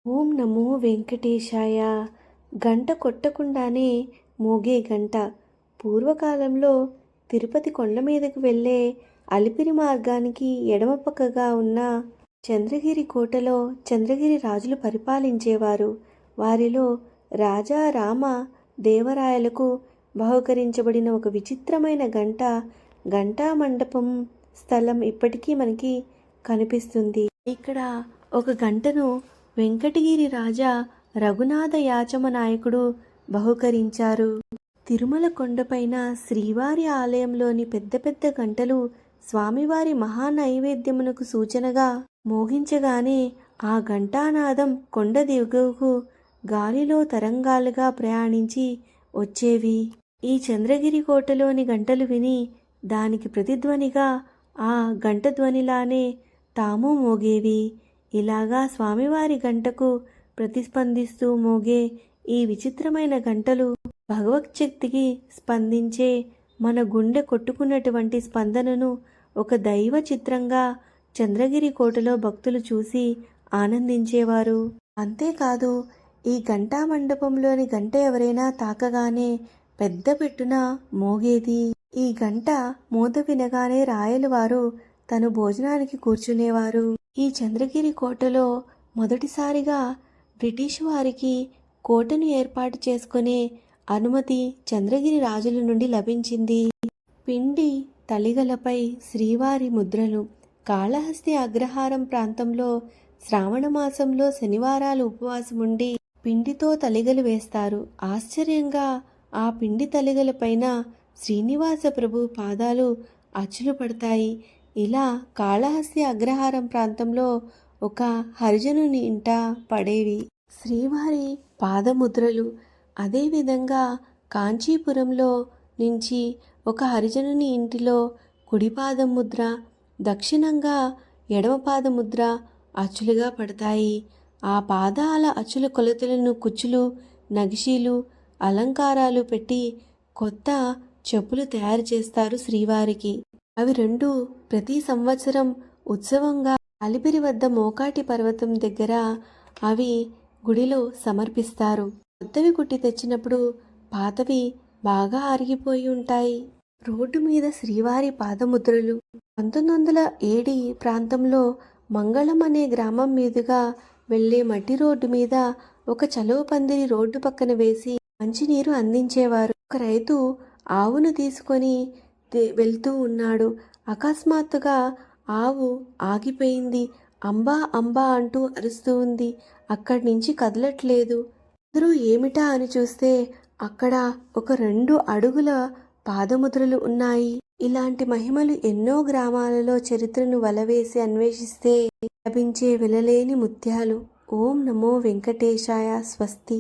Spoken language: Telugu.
ఓం నమో వెంకటేశాయ. గంట కొట్టకుండానే మోగే గంట. పూర్వకాలంలో తిరుపతి కొండ మీదకు వెళ్ళే అలిపిరి మార్గానికి ఎడమ పక్కగా ఉన్న చంద్రగిరి కోటలో చంద్రగిరి రాజులు పరిపాలించేవారు. వారిలో రాజా రామ దేవరాయలకు బహుకరించబడిన ఒక విచిత్రమైన గంట, ఘంటా మండపం స్థలం ఇప్పటికీ మనకి కనిపిస్తుంది. ఇక్కడ ఒక గంటను వెంకటగిరి రాజా రఘునాథ యాచమ నాయకుడు బహుకరించారు. తిరుమల కొండపైన శ్రీవారి ఆలయంలోని పెద్ద పెద్ద గంటలు స్వామివారి మహానైవేద్యమునకు సూచనగా మోగించగానే ఆ ఘంటానాదం కొండ దిగువకు గాలిలో తరంగాలుగా ప్రయాణించి వచ్చేవి. ఈ చంద్రగిరి కోటలోని గంటలు విని దానికి ప్రతిధ్వనిగా ఆ గంట ధ్వనిలానే తాము మోగేవి. ఇలాగా స్వామివారి గంటకు ప్రతిస్పందిస్తూ మోగే ఈ విచిత్రమైన గంటలు భగవచ్ఛక్తికి స్పందించే మన గుండె కొట్టుకున్నటువంటి స్పందనను ఒక దైవ చిత్రంగా చంద్రగిరి కోటలో భక్తులు చూసి ఆనందించేవారు. అంతేకాదు, ఈ ఘంటా మండపంలోని గంట ఎవరైనా తాకగానే పెద్ద పెట్టున మోగేది. ఈ గంట మోత వినగానే రాయలవారు తను భోజనానికి కూర్చునేవారు. ఈ చంద్రగిరి కోటలో మొదటిసారిగా బ్రిటిష్ వారికి కోటను ఏర్పాటు చేసుకునే అనుమతి చంద్రగిరి రాజుల నుండి లభించింది. పిండి తలిగలపై శ్రీవారి ముద్రలు. కాళహస్తి అగ్రహారం ప్రాంతంలో శ్రావణ మాసంలో శనివారాలు ఉపవాసం ఉండి పిండితో తలిగలు వేస్తారు. ఆశ్చర్యంగా ఆ పిండి తలిగలపైన శ్రీనివాస ప్రభు పాదాలు అచ్చులు పడతాయి. ఇలా కాళహస్తి అగ్రహారం ప్రాంతంలో ఒక హరిజనుని ఇంట పడేవి శ్రీవారి పాదముద్రలు. అదేవిధంగా కాంచీపురంలో నుంచి ఒక హరిజనుని ఇంటిలో కుడి పాదముద్ర, దక్షిణంగా ఎడమ పాదముద్ర అచ్చులుగా పడతాయి. ఆ పాదాల అచ్చుల కొలతలను కుచ్చులు, నగిషీలు, అలంకారాలు పెట్టి కొత్త చెప్పులు తయారు చేస్తారు శ్రీవారికి. అవి రెండు ప్రతి సంవత్సరం ఉత్సవంగా అలిపిరి వద్ద మోకాటి పర్వతం దగ్గర అవి గుడిలో సమర్పిస్తారు. కొత్తవి కుట్టి తెచ్చినప్పుడు పాతవి బాగా అరిగిపోయి ఉంటాయి. రోడ్డు మీద శ్రీవారి పాదముద్రలు. 1907 ప్రాంతంలో మంగళం అనే గ్రామం మీదుగా వెళ్లే మట్టి రోడ్డు మీద ఒక చలువ పందిరి రోడ్డు పక్కన వేసి మంచినీరు అందించేవారు. ఒక రైతు ఆవును తీసుకొని వెళ్తూ ఉన్నాడు. అకస్మాత్తుగా ఆవు ఆగిపోయింది. అంబా అంబా అంటూ అరుస్తూ ఉంది. అక్కడి నుంచి కదలట్లేదు. అందరూ ఏమిటా అని చూస్తే అక్కడ ఒక 2 అడుగుల పాదముద్రలు ఉన్నాయి. ఇలాంటి మహిమలు ఎన్నో గ్రామాలలో చరిత్రను వలవేసి అన్వేషిస్తే లభించే వెలలేని ముత్యాలు. ఓం నమో వెంకటేశాయ. స్వస్తి.